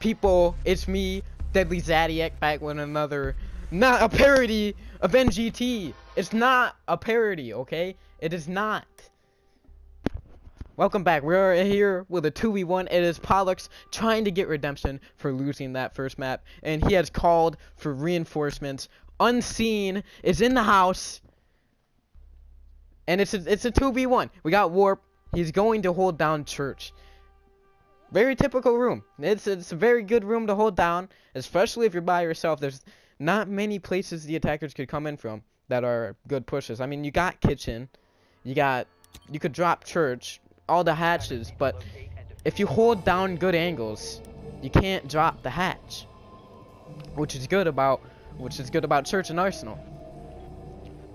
people? It's me, Deadly Zadiac, back with another, not a parody of NGT. It's not a parody, okay? It is not. Welcome back. We're here with a 2v1. It is Pollux trying to get redemption for losing that first map, and he has called for reinforcements. Unseen is in the house, and it's a 2v1. We got Warp. He's going to hold down Church. Very typical room. It's a very good room to hold down, especially if you're by yourself. There's not many places the attackers could come in from that are good pushes. I mean, you got Kitchen, you could drop Church, all the hatches, but if you hold down good angles, you can't drop the hatch, which is good about Church and Arsenal.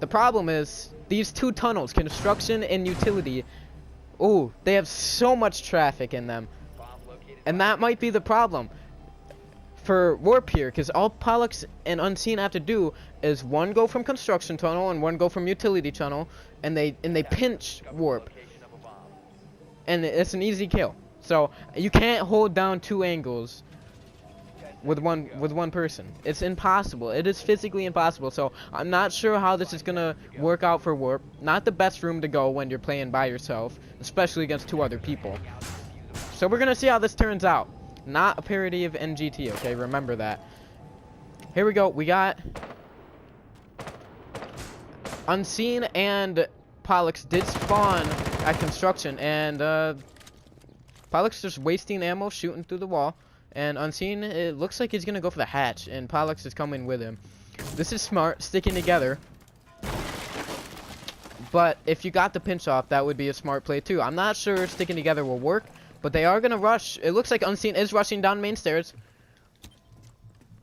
The problem is these two tunnels, construction and utility. Oh, they have so much traffic in them, and that might be the problem for Warp here, because all Pollux and Unseen have to do is one go from construction tunnel and one go from utility tunnel, and they pinch Warp, and it's an easy kill. So you can't hold down two angles with one person. It's impossible. It is physically impossible. So I'm not sure how this is gonna work out for Warp. Not the best room to go when you're playing by yourself, especially against two other people. So we're gonna see how this turns out. Not a parody of NGT, okay? Remember that. Here we go. We got Unseen and Pollux did spawn at construction, and Pollux just wasting ammo, shooting through the wall. And Unseen, it looks like he's gonna go for the hatch, and Pollux is coming with him. This is smart, sticking together. But if you got the pinch off, that would be a smart play too. I'm not sure sticking together will work, but they are gonna rush. It looks like Unseen is rushing down main stairs.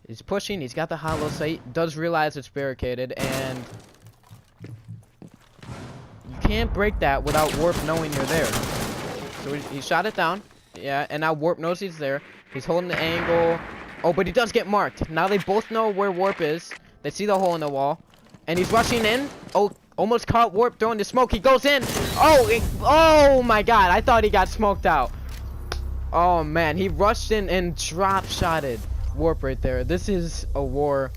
He's pushing. He's got the hollow sight. Does realize it's barricaded, and you can't break that without Warp knowing you're there. So he shot it down. Yeah, and now Warp knows he's there. He's holding the angle. Oh, but he does get marked. Now they both know where Warp is. They see the hole in the wall, and he's rushing in. Oh, almost caught Warp throwing the smoke. He goes in. Oh my God! I thought he got smoked out. Oh man, he rushed in and drop shotted Warp right there. This is a war,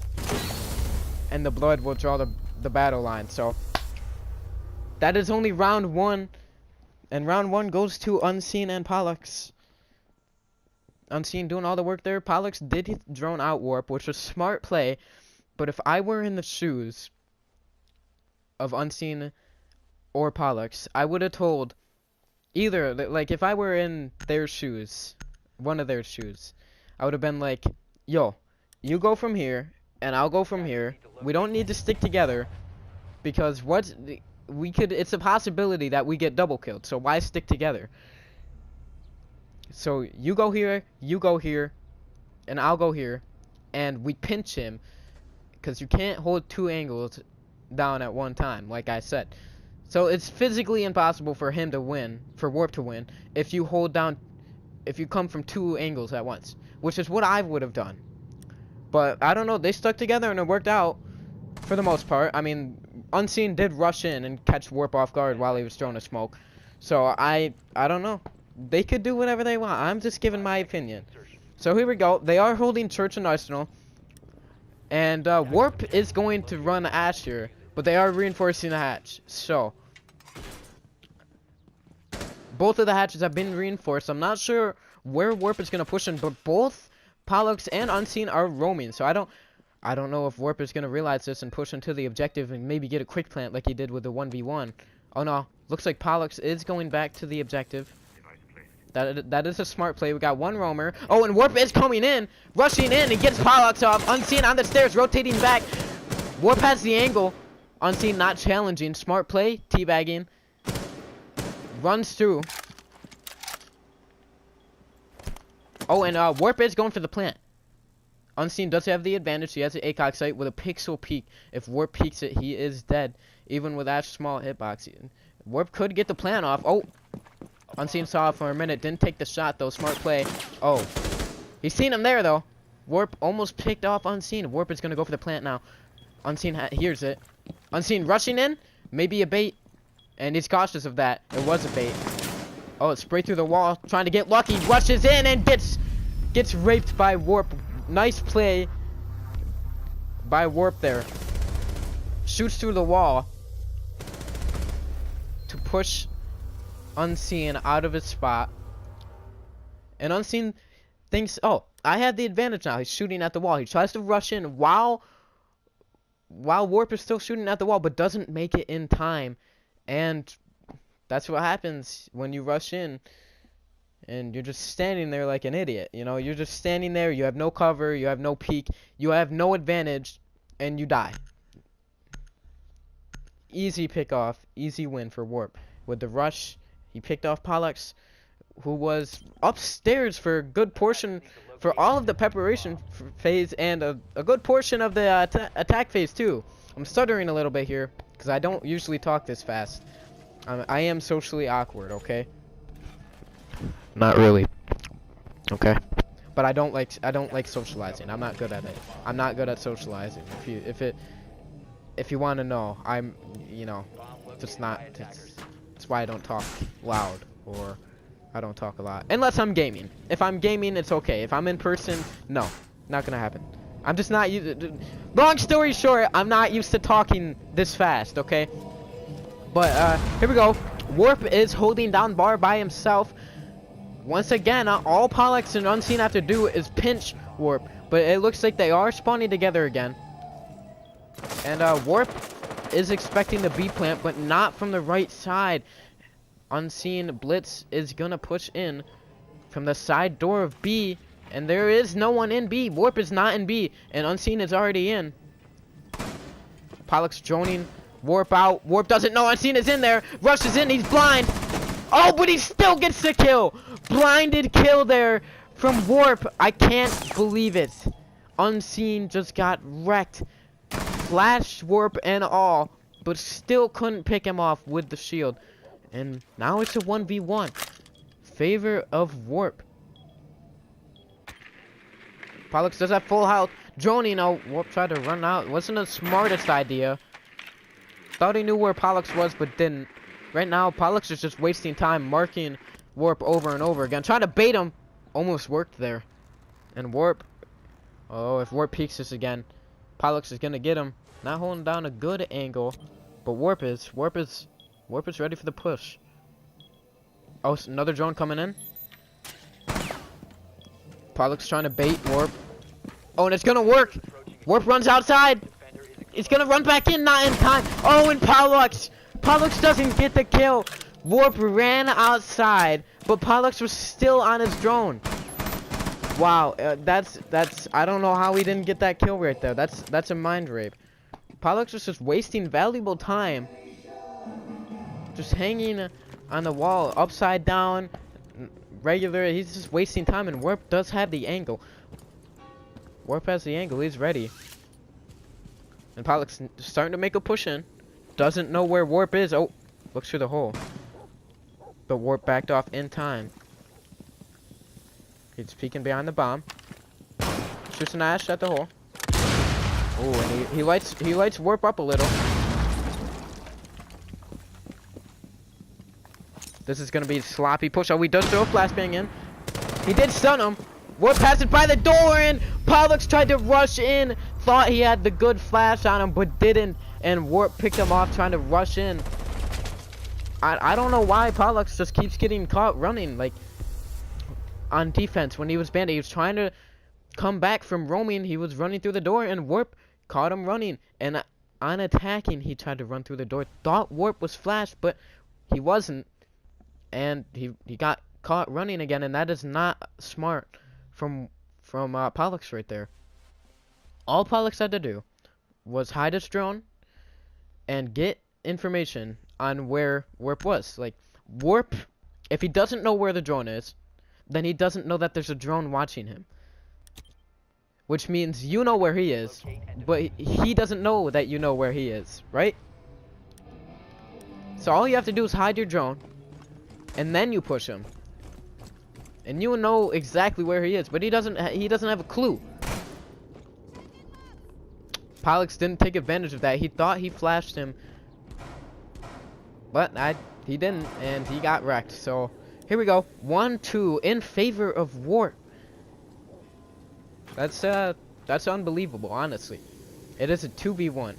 and the blood will draw the battle line. So that is only round one, and round one goes to Unseen and Pollux. Unseen doing all the work there. Pollux did drone out Warp, which was smart play. But if I were in the shoes of Unseen or Pollux, I would have told either, like, if I were in their shoes, one of their shoes, I would have been like, yo, you go from here and I'll go from here. We don't need to stick together, because it's a possibility that we get double killed, so why stick together? So you go here, and I'll go here, and we pinch him, because you can't hold two angles down at one time, like I said. So it's physically impossible for him to win, for Warp to win, if you come from two angles at once, which is what I would have done. But I don't know, they stuck together and it worked out for the most part. I mean, Unseen did rush in and catch Warp off guard while he was throwing a smoke. So I don't know. They could do whatever they want. I'm just giving my opinion. So here we go. They are holding Church and Arsenal. And Warp is going to run Ash here, but they are reinforcing the hatch. So both of the hatches have been reinforced. I'm not sure where Warp is going to push in, but both Pollux and Unseen are roaming. So I don't know if Warp is going to realize this and push into the objective and maybe get a quick plant like he did with the 1v1. Oh no, looks like Pollux is going back to the objective. That is a smart play. We got one roamer. Oh, and Warp is coming in, rushing in, and gets Pollux off. Unseen on the stairs, rotating back. Warp has the angle. Unseen not challenging. Smart play, teabagging. Runs through. Oh, and Warp is going for the plant. Unseen does have the advantage. He has the ACOG sight with a pixel peek. If Warp peeks it, he is dead. Even with that small hitbox. Warp could get the plant off. Oh. Unseen saw it for a minute. Didn't take the shot, though. Smart play. Oh. He's seen him there, though. Warp almost picked off Unseen. Warp is going to go for the plant now. Unseen hears it. Unseen rushing in. Maybe a bait. And he's cautious of that. It was a bait. Oh, it's sprayed through the wall. Trying to get lucky. Rushes in and gets Gets raped by Warp. Nice play by Warp there. Shoots through the wall to push Unseen out of his spot. And Unseen thinks, oh, I have the advantage now. He's shooting at the wall. He tries to rush in while Warp is still shooting at the wall, but doesn't make it in time. And that's what happens when you rush in and you're just standing there like an idiot. You know, you're just standing there. You have no cover. You have no peek. You have no advantage, and you die. Easy pick off. Easy win for Warp. With the rush, he picked off Pollux, who was upstairs for a good portion, for all of the preparation phase and a good portion of the attack phase too. I'm stuttering a little bit here because I don't usually talk this fast. I am socially awkward, okay? Not really, okay? But I don't like socializing. I'm not good at it. I'm not good at socializing. If you want to know, I'm, you know, just not. That's why I don't talk loud, or I don't talk a lot. Unless I'm gaming. If I'm gaming, it's okay. If I'm in person, no. Not gonna happen. I'm just not used. Long story short, I'm not used to talking this fast, okay? But, here we go. Warp is holding down bar by himself. Once again, all Pollux and Unseen have to do is pinch Warp. But it looks like they are spawning together again. And, Warp is expecting the B plant, but not from the right side. Unseen Blitz is gonna push in from the side door of B, and there is no one in B. Warp is not in B, and Unseen is already in. Pollux droning Warp out. Warp doesn't know Unseen is in there. Rushes in. He's blind. Oh, but he still gets the kill. Blinded kill there from Warp. I can't believe it. Unseen just got wrecked. Flash Warp and all, but still couldn't pick him off with the shield. And now it's a 1v1. Favor of Warp. Pollux does have full health. Droning, oh, Warp tried to run out. Wasn't the smartest idea. Thought he knew where Pollux was, but didn't. Right now, Pollux is just wasting time marking Warp over and over again. Trying to bait him. Almost worked there. And Warp. Oh, if Warp peeks this again, Pollux is going to get him. Not holding down a good angle. But Warp is ready for the push. Oh, another drone coming in. Pollux trying to bait Warp. Oh, and it's gonna work. Warp runs outside. It's gonna run back in, not in time. Oh, and Pollux doesn't get the kill. Warp ran outside, but Pollux was still on his drone. Wow, that's I don't know how he didn't get that kill right there. That's a mind rape. Pollux was just wasting valuable time. Just hanging on the wall, upside down, regular. He's just wasting time, and Warp does have the angle. Warp has the angle. He's ready. And Pollux starting to make a push in. Doesn't know where Warp is. Oh, looks through the hole. But Warp backed off in time. He's peeking behind the bomb. Shoots an ash at the hole. Oh, and he lights Warp up a little. This is gonna be a sloppy push. Oh, he does throw a flashbang in. He did stun him. Warp passes by the door, and Pollux tried to rush in. Thought he had the good flash on him, but didn't. And Warp picked him off trying to rush in. I don't know why Pollux just keeps getting caught running, like, on defense. When he was banned, he was trying to come back from roaming. He was running through the door, and Warp caught him running. And on attacking, he tried to run through the door. Thought Warp was flashed, but he wasn't. And he got caught running again, and that is not smart from Pollux right there. All Pollux had to do was hide his drone and get information on where Warp was. Like, Warp, if he doesn't know where the drone is, then he doesn't know that there's a drone watching him. Which means you know where he is, but he doesn't know that you know where he is, right? So all you have to do is hide your drone, and then you push him. And you know exactly where he is, but he doesn't have a clue. Pollux didn't take advantage of that. He thought he flashed him, but he didn't, and he got wrecked. So here we go, 1-2 in favor of Warp. That's unbelievable, honestly. It is a 2v1.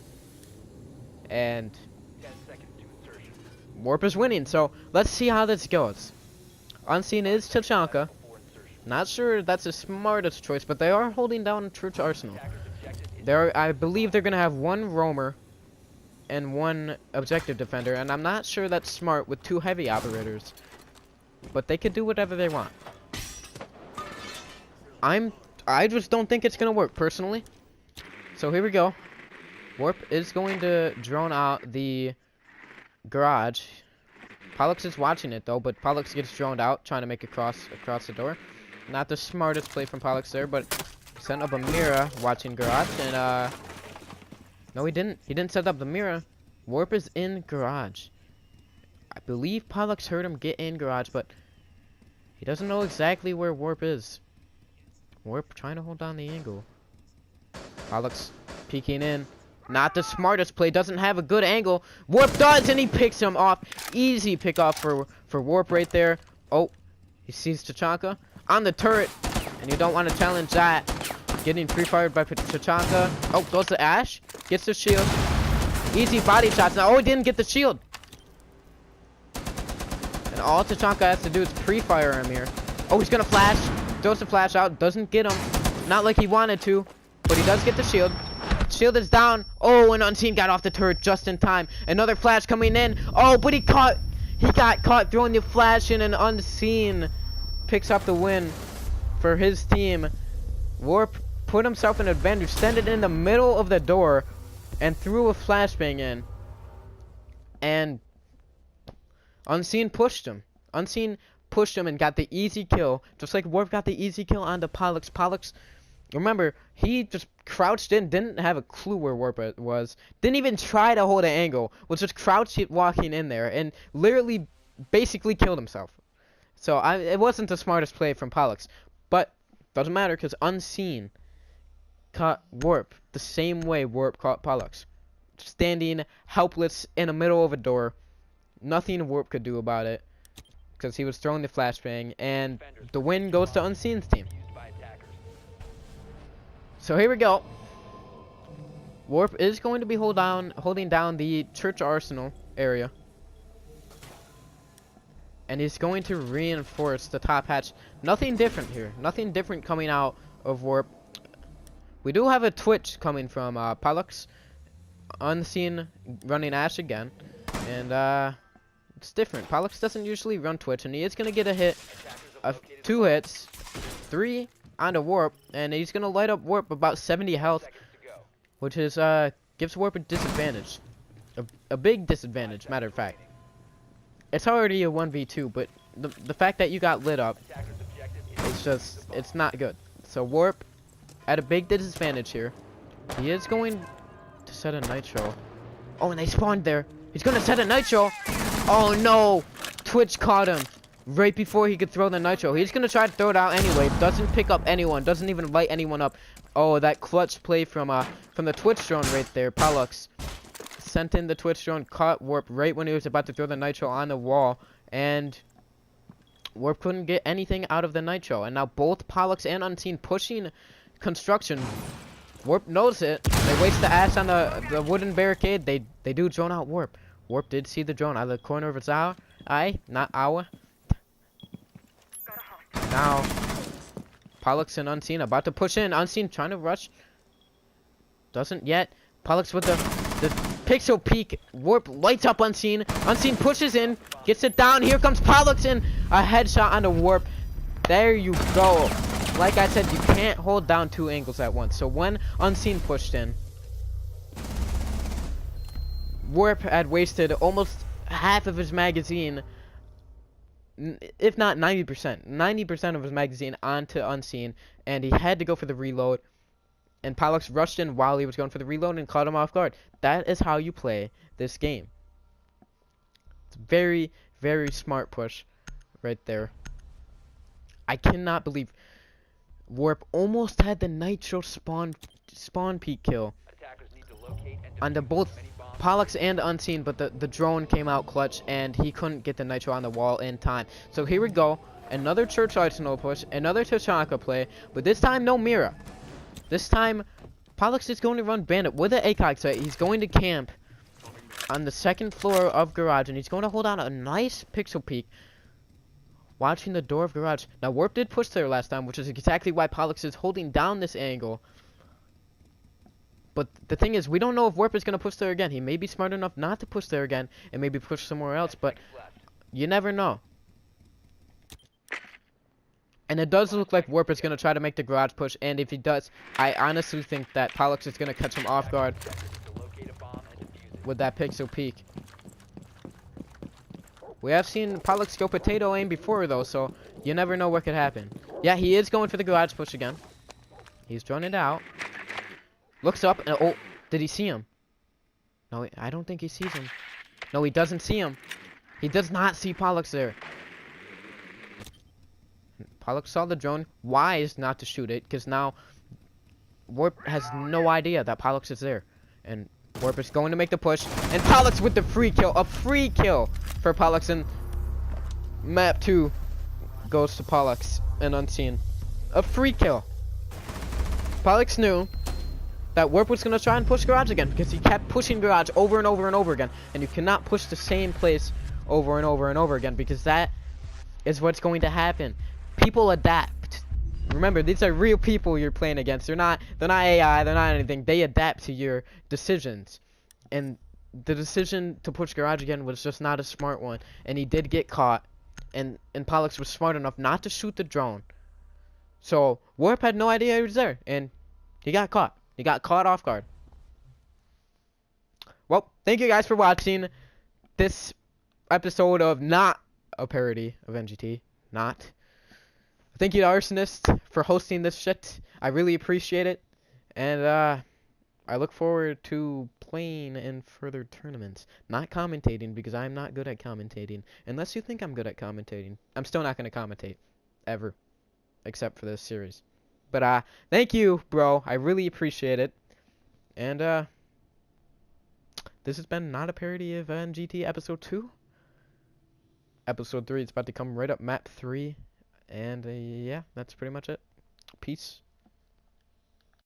And 10 seconds to insertion. Warp is winning, so let's see how this goes. Unseen is Tachanka. Before insertion. Not sure that's the smartest choice, but they are holding down Church Arsenal. Attacker's objective is I believe they're gonna have one roamer and one objective defender, and I'm not sure that's smart with 2 heavy operators. But they could do whatever they want. I just don't think it's gonna work personally. So here we go. Warp is going to drone out the garage. Pollux is watching it though, but Pollux gets droned out, trying to make it across the door. Not the smartest play from Pollux there, but sent up a mirror watching garage, and no, he didn't. He didn't set up the mirror. Warp is in garage. I believe Pollux heard him get in garage, but he doesn't know exactly where Warp is. Warp trying to hold down the angle. Pollux peeking in. Not the smartest play. Doesn't have a good angle. Warp does, and he picks him off. Easy pick off for Warp right there. Oh, he sees Tachanka on the turret, and you don't want to challenge that. Getting pre-fired by Tachanka. Oh, goes to Ash. Gets the shield. Easy body shots. Now, oh, he didn't get the shield. And all Tachanka has to do is pre-fire him here. Oh, he's gonna flash. Throws the flash out. Doesn't get him. Not like he wanted to, but he does get the shield. Shield is down. Oh, and Unseen got off the turret just in time. Another flash coming in. Oh, but he got caught throwing the flash in, and Unseen picks up the win for his team. Warp put himself in advantage, standing in the middle of the door, and threw a flashbang in. And Unseen pushed him. Unseen pushed him and got the easy kill, just like Warp got the easy kill on the Pollux. Pollux, remember, he just crouched in, didn't have a clue where Warp was, didn't even try to hold an angle, was just crouched walking in there, and literally basically killed himself. So it wasn't the smartest play from Pollux, but doesn't matter because Unseen caught Warp the same way Warp caught Pollux, standing helpless in the middle of a door. Nothing Warp could do about it because he was throwing the flashbang, and the win goes to Unseen's team. So here we go. Warp is going to be holding down the Church Arsenal area. And he's going to reinforce the top hatch. Nothing different here. Nothing different coming out of Warp. We do have a Twitch coming from Pollux. Unseen running Ash again. And it's different. Pollux doesn't usually run Twitch, and he is going to get a hit. 2 hits. 3 onto Warp, and he's gonna light up Warp about 70 health, which is gives Warp a disadvantage, a big disadvantage. Matter of fact, it's already a 1v2, but the fact that you got lit up, it's not good. So Warp at a big disadvantage here. He is going to set a nitro. Oh, and they spawned there. He's gonna set a nitro. Oh no! Twitch caught him right before he could throw the nitro. He's gonna try to throw it out anyway. Doesn't pick up anyone. Doesn't even light anyone up. Oh, that clutch play from the Twitch drone right there. Pollux sent in the Twitch drone, caught Warp right when he was about to throw the nitro on the wall, and Warp couldn't get anything out of the nitro. And now both Pollux and Unseen pushing construction. Warp knows it. They waste the Ash on the wooden barricade. They do drone out Warp. Warp did see the drone out of the corner of his eye, not our. Now, Pollux and Unseen about to push in. Unseen trying to rush. Doesn't yet. Pollux with the pixel peek. Warp lights up Unseen. Unseen pushes in. Gets it down. Here comes Pollux in. A headshot on the Warp. There you go. Like I said, you can't hold down 2 angles at once. So when Unseen pushed in, Warp had wasted almost half of his magazine, if not 90%. 90% of his magazine onto Unseen, and he had to go for the reload. And Pollux rushed in while he was going for the reload and caught him off guard. That is how you play this game. It's very, very smart push right there. I cannot believe Warp almost had the nitro spawn peak kill on the both Pollux and Unseen, but the drone came out clutch and he couldn't get the nitro on the wall in time. So here we go, another Church Arsenal push, another Tachanka play, but this time no Mira. This time, Pollux is going to run Bandit with an ACOG set. He's going to camp on the second floor of Garage, and he's going to hold out a nice pixel peek, watching the door of Garage. Now, Warp did push there last time, which is exactly why Pollux is holding down this angle. But the thing is, we don't know if Warp is going to push there again. He may be smart enough not to push there again, and maybe push somewhere else, but you never know. And it does look like Warp is going to try to make the Garage push, and if he does, I honestly think that Pollux is going to catch him off guard with that pixel peek. We have seen Pollux go potato aim before, though, so you never know what could happen. Yeah, he is going for the Garage push again. He's drawn it out. Looks up, and oh, did he see him? No, I don't think he sees him. No, he doesn't see him. He does not see Pollux there. Pollux saw the drone, wise not to shoot it, because now Warp has no idea that Pollux is there. And Warp is going to make the push, and Pollux with the free kill. A free kill for Pollux, and map 2 goes to Pollux and Unseen. A free kill. Pollux knew that Warp was going to try and push Garage again, because he kept pushing Garage over and over and over again. And you cannot push the same place over and over and over again, because that is what's going to happen. People adapt. Remember, these are real people you're playing against. They're not AI, they're not anything. They adapt to your decisions. And the decision to push Garage again was just not a smart one. And he did get caught. And Pollux was smart enough not to shoot the drone. So, Warp had no idea he was there. And he got caught. He got caught off guard. Well, thank you guys for watching this episode of not a parody of NGT. Not. Thank you to Arsonist for hosting this shit. I really appreciate it. And I look forward to playing in further tournaments. Not commentating, because I'm not good at commentating. Unless you think I'm good at commentating. I'm still not going to commentate. Ever. Except for this series. But thank you, bro. I really appreciate it. And this has been not a parody of NGT episode 2. Episode 3 is about to come right up, map 3. And yeah, that's pretty much it. Peace.